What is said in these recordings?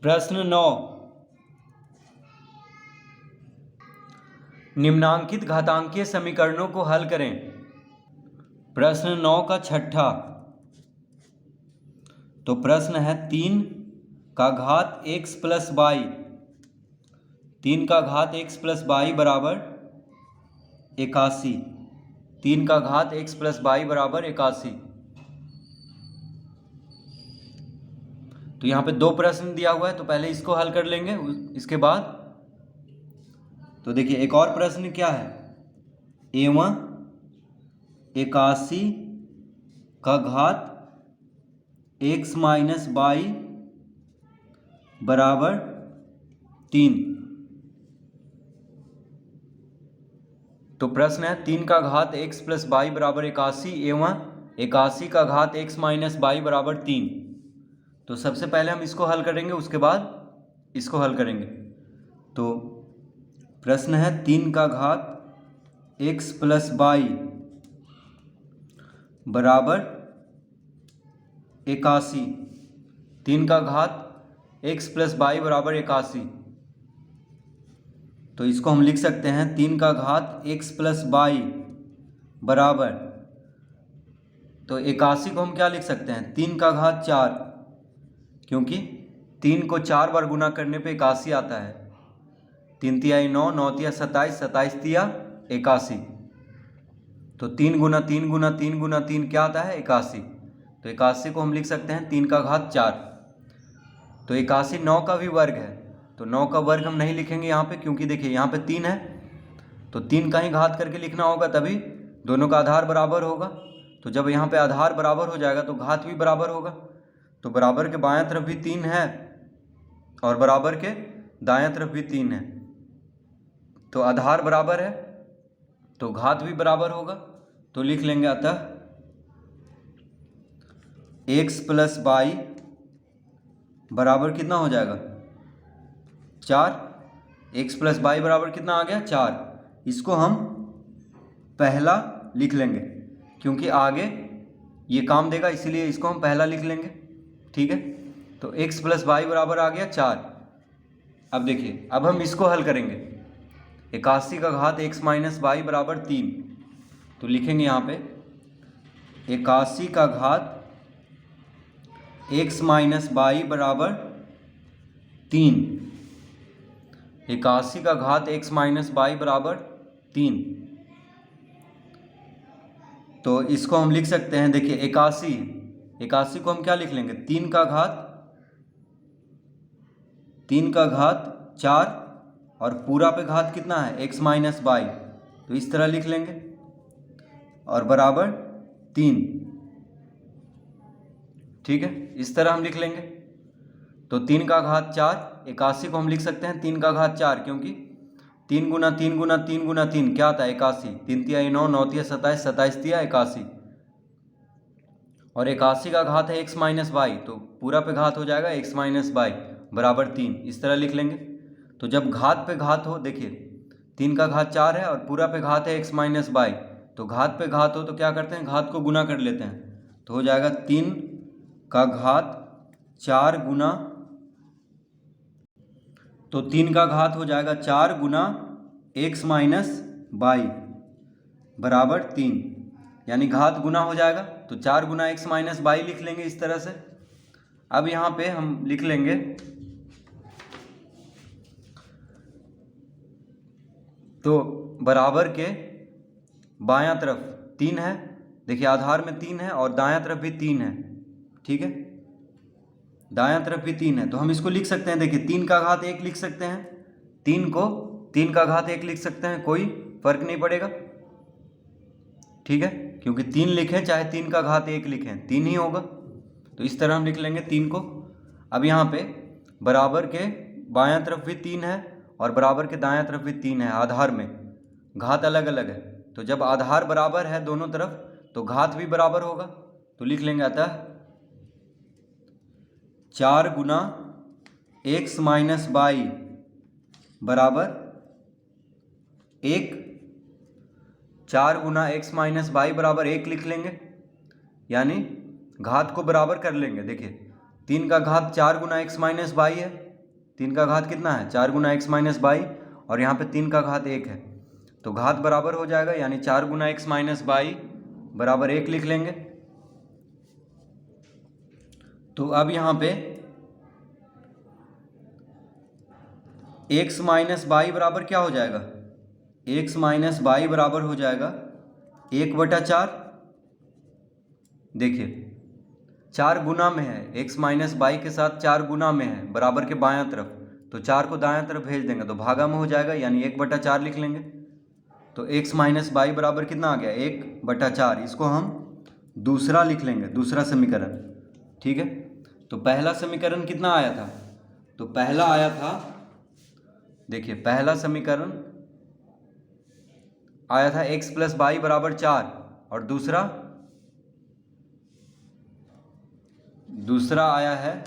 प्रश्न 9, निम्नांकित घातांकीय समीकरणों को हल करें। प्रश्न 9 का छठा। तो प्रश्न है 3 का घात x प्लस वाई, 3 का घात x प्लस वाई बराबर 81, 3 का घात x प्लस वाई बराबर 81। तो यहाँ पे दो प्रश्न दिया हुआ है, तो पहले इसको हल कर लेंगे। इसके बाद तो देखिए एक और प्रश्न क्या है, एवं 81 का घात x माइनस वाई बराबर 3। तो प्रश्न है 3 का घात x प्लस वाई बराबर 81 एवं 81 का घात x माइनस वाई बराबर 3। तो सबसे पहले हम इसको हल करेंगे, उसके बाद इसको हल करेंगे। तो प्रश्न है 3 का घात x प्लस वाई बराबर 81, 3 का घात x प्लस वाई बराबर 81। तो इसको हम लिख सकते हैं 3 का घात x प्लस वाई बराबर, तो 81 को हम क्या लिख सकते हैं 3 का घात 4, क्योंकि 3 को 4 बार गुना करने पे 81 आता है। 3 तिहाई 9, 9 तिया 27, 27 तिया 81। तो 3 गुना 3 गुना 3 गुना 3 क्या आता है 81। तो 81 को हम लिख सकते हैं 3 का घात 4। तो 81 9 का भी वर्ग है, तो 9 का वर्ग हम नहीं लिखेंगे यहाँ पे, क्योंकि देखिए यहाँ पे 3 है, तो 3 का ही घात करके लिखना होगा, तभी दोनों का आधार बराबर होगा। तो जब यहाँ पे आधार बराबर हो जाएगा तो घात भी बराबर होगा। तो बराबर के बायां तरफ भी 3 है और बराबर के दायां तरफ भी 3 है, तो आधार बराबर है तो घात भी बराबर होगा। तो लिख लेंगे अतः x प्लस वाई बराबर कितना हो जाएगा 4। x प्लस वाई बराबर कितना आ गया 4। इसको हम पहला लिख लेंगे, क्योंकि आगे ये काम देगा, इसीलिए इसको हम पहला लिख लेंगे। ठीक है, तो x प्लस वाई बराबर आ गया 4। अब देखिए अब हम इसको हल करेंगे। 81 का घात x माइनस वाई बराबर 3। तो लिखेंगे यहाँ पे 81 का घात x माइनस वाई बराबर 3। 81 का घात x माइनस वाई बराबर 3। तो इसको हम लिख सकते हैं, देखिए 81 को हम क्या लिख लेंगे 3 का घात 4 और पूरा पे घात कितना है x माइनस वाई, तो इस तरह लिख लेंगे और बराबर 3। ठीक है, इस तरह हम लिख लेंगे। तो 3 का घात 4, 81 को हम लिख सकते हैं 3 का घात 4, क्योंकि 3 गुना 3 गुना 3 गुना 3 क्या आता है 81। 3 तिया 9, 9 तिया 27, 27 तिया 81 और 81 का घात है x माइनस वाई, तो पूरा पे घात हो जाएगा x माइनस वाई बराबर 3। इस तरह लिख लेंगे। तो जब घात पे घात हो, देखिए 3 का घात 4 है और पूरा पे घात है x माइनस वाई, तो घात पे घात हो तो क्या करते हैं घात को गुना कर लेते हैं। तो हो जाएगा 3 का घात 4 गुना, तो 3 का घात हो जाएगा 4 गुना x माइनस वाई बराबर 3, यानी घात गुना हो जाएगा, तो 4 गुना x माइनस वाई लिख लेंगे इस तरह से। अब यहाँ पे हम लिख लेंगे तो बराबर के बायां तरफ 3 है, देखिए आधार में 3 है और दायां तरफ भी 3 है। ठीक है, दायां तरफ भी 3 है, तो हम इसको लिख सकते हैं, देखिए 3 का घात 1 लिख सकते हैं, 3 को 3 का घात 1 लिख सकते हैं, कोई फर्क नहीं पड़ेगा। ठीक है, क्योंकि 3 लिखें चाहे 3 का घात 1 लिखें 3 ही होगा, तो इस तरह हम लिख लेंगे 3 को। अब यहाँ पे बराबर के बायां तरफ भी 3 है और बराबर के दायां तरफ भी 3 है, आधार में घात अलग अलग है, तो जब आधार बराबर है दोनों तरफ तो घात भी बराबर होगा। तो लिख लेंगे अतः 4 गुना x माइनस वाई बराबर 1। 4 गुना x माइनस वाई बराबर 1 लिख लेंगे, यानी घात को बराबर कर लेंगे। देखिए 3 का घात 4 गुना x माइनस वाई है, 3 का घात कितना है 4 गुना x माइनस बाई, और यहाँ पे 3 का घात 1 है, तो घात बराबर हो जाएगा, यानी 4 गुना x माइनस बाई बराबर 1 लिख लेंगे। तो अब यहाँ पे x माइनस बाई बराबर क्या हो जाएगा, x माइनस बाई बराबर हो जाएगा 1/4। देखिए 4 गुना में है, x माइनस बाई के साथ 4 गुना में है बराबर के बायां तरफ, तो 4 को दायां तरफ भेज देंगे तो भागा में हो जाएगा, यानी 1/4 लिख लेंगे। तो x माइनस बाई बराबर कितना आ गया 1/4। इसको हम दूसरा लिख लेंगे, दूसरा समीकरण। ठीक है, तो पहला समीकरण कितना आया था, तो पहला आया था, देखिए पहला समीकरण आया था x प्लस बाई बराबर 4, और दूसरा आया है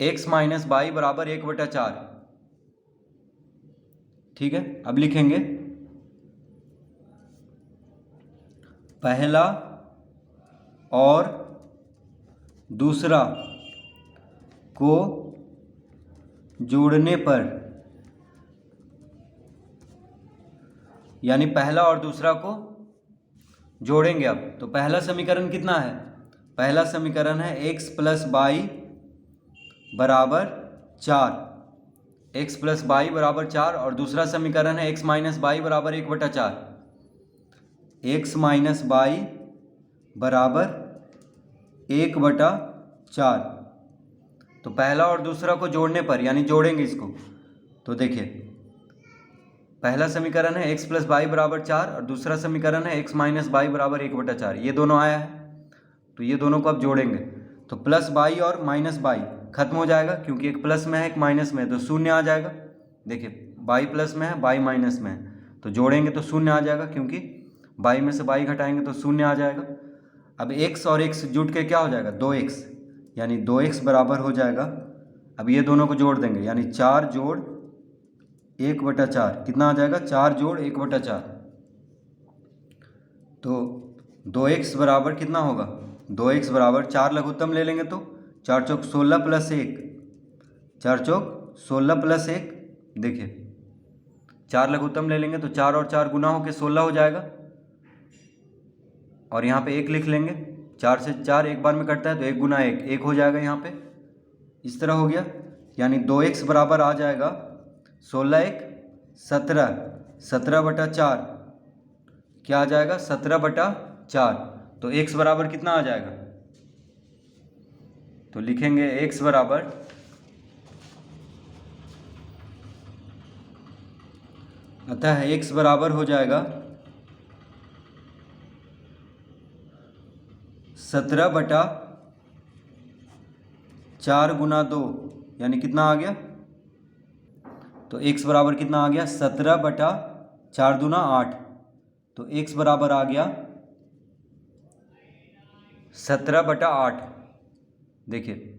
x माइनस बाई बराबर 1/4। ठीक है, अब लिखेंगे पहला और दूसरा को जोड़ने पर, यानी पहला और दूसरा को जोड़ेंगे। अब तो पहला समीकरण कितना है, पहला समीकरण है x प्लस बाई बराबर 4, x प्लस बाई बराबर 4, और दूसरा समीकरण है x माइनस बाई बराबर 1/4, x माइनस बाई बराबर 1/4। तो पहला और दूसरा को जोड़ने पर, यानी जोड़ेंगे इसको, तो देखिए पहला समीकरण है x प्लस बाई बराबर 4, और दूसरा समीकरण है x माइनस बाई बराबर 1/4, ये दोनों आया है, तो ये दोनों को अब जोड़ेंगे। तो प्लस बाई और माइनस बाई खत्म हो जाएगा, क्योंकि एक प्लस में है एक माइनस में है, तो शून्य आ जाएगा। देखिए बाई प्लस में है बाई माइनस में है, तो जोड़ेंगे तो शून्य आ जाएगा, क्योंकि बाई में से बाई घटाएंगे तो शून्य आ जाएगा। अब x और x जुट के क्या हो जाएगा 2x, यानी 2x बराबर हो जाएगा, अब ये दोनों को जोड़ देंगे, यानी 4 जोड़ 1/4 कितना आ जाएगा 4 जोड़ 1/4। तो 2x बराबर कितना होगा, 2x बराबर 4 लघुत्तम ले लेंगे तो 4 चौक 16 प्लस 1, 4 चौक 16 प्लस 1, देखिए 4 लघुत्तम ले लेंगे तो 4 और 4 गुना होकर 16 हो जाएगा, और यहाँ पे 1 लिख लेंगे, 4 से 4 एक बार में कटता है, तो 1 गुना 1 1 हो जाएगा यहाँ पे, इस तरह हो गया, यानी 2x बराबर आ जाएगा 16 1 17, 17/4 क्या आ जाएगा 17/4। तो x बराबर कितना आ जाएगा, तो लिखेंगे x बराबर अतः x बराबर हो जाएगा 17/4 गुना 2, यानी कितना आ गया, तो x बराबर कितना आ गया 17/4 दूना 8, तो x बराबर आ गया 17/8। देखिए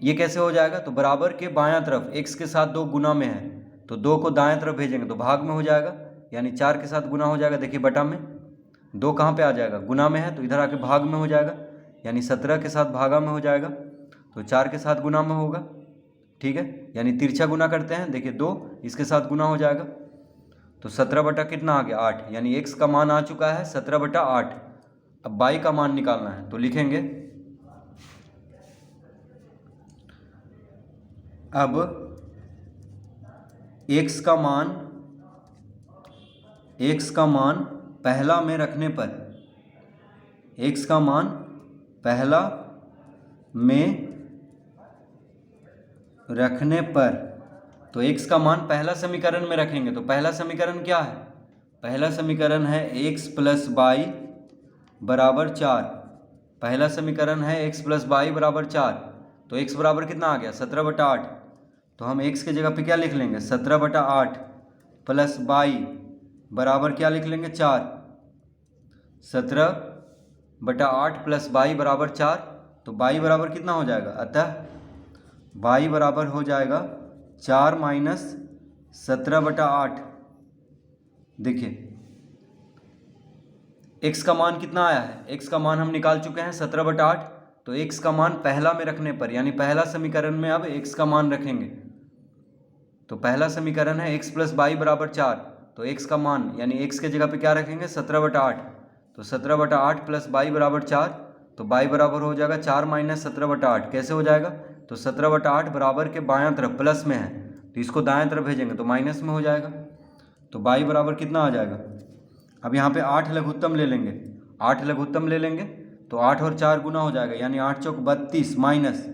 ये कैसे हो जाएगा, तो बराबर के बायां तरफ x के साथ 2 गुना में है, तो 2 को दाएं तरफ भेजेंगे तो भाग में हो जाएगा, यानी 4 के साथ गुना हो जाएगा। देखिए बटा में 2 कहाँ पे आ जाएगा, गुना में है, तो इधर आके भाग में हो जाएगा, यानी 17 के साथ भागा में हो जाएगा, तो 4 के साथ गुना में होगा। ठीक है, यानी तिरछा गुना करते हैं, देखिए 2 इसके साथ गुना हो जाएगा, तो 17 बटा कितना आ गया 8, यानी x का मान आ चुका है 17/8। अब y का मान निकालना है, तो लिखेंगे अब x का मान पहला में रखने पर, x का मान पहला में रखने पर, तो x का मान पहला समीकरण में रखेंगे, तो पहला समीकरण क्या है, पहला समीकरण है x प्लस बाई बराबर 4, पहला समीकरण है x प्लस बाई बराबर 4, तो x बराबर कितना आ गया 17/8, तो हम x की जगह पे क्या लिख लेंगे 17/8 प्लस बाई बराबर क्या लिख लेंगे 4, 17/8 प्लस बाई बराबर 4, तो बाई बराबर कितना हो जाएगा, अतः बाई बराबर हो जाएगा 4 माइनस 17/8। देखिए x का मान कितना आया है, x का मान हम निकाल चुके हैं 17/8। तो x का मान पहला में रखने पर, यानी पहला समीकरण में अब x का मान रखेंगे। तो पहला समीकरण है x + y = 4। तो x का मान यानी x के जगह पे क्या रखेंगे, 17/8। तो 17/8 + y = 4। तो y बराबर हो जाएगा 4 - 17/8। कैसे हो जाएगा, तो 17/8 बराबर के बायां तरफ प्लस में है, तो इसको दाएं तरफ भेजेंगे तो माइनस में हो जाएगा। तो y बराबर कितना आ जाएगा, अब यहाँ पे 8 लघुत्तम ले लेंगे, 8 लघुत्तम ले लेंगे तो 8 और 4 गुना हो जाएगा, यानी 8 चौक 32 माइनस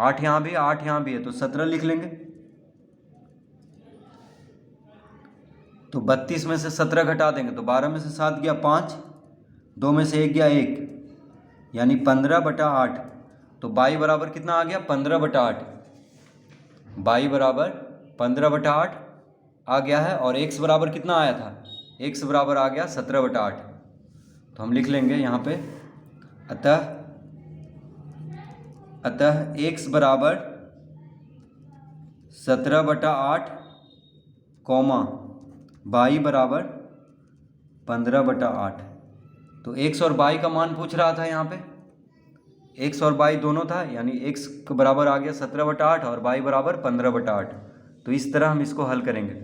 8 यहाँ भी 8 यहाँ भी है तो 17 लिख लेंगे। तो 32 में से 17 घटा देंगे तो 12 में से 7 गया 5, 2 में से 1 गया 1, यानी 15/8। तो y बराबर कितना आ गया, 15/8। y बराबर 15/8 आ गया है। और x बराबर कितना आया था, x बराबर आ गया 17/8। तो हम लिख लेंगे यहाँ पे अतः x बराबर 17/8, y बराबर 15/8। तो x और y का मान पूछ रहा था, यहाँ पे x और y दोनों था, यानी x के बराबर आ गया 17/8 और y बराबर 15/8। तो इस तरह हम इसको हल करेंगे।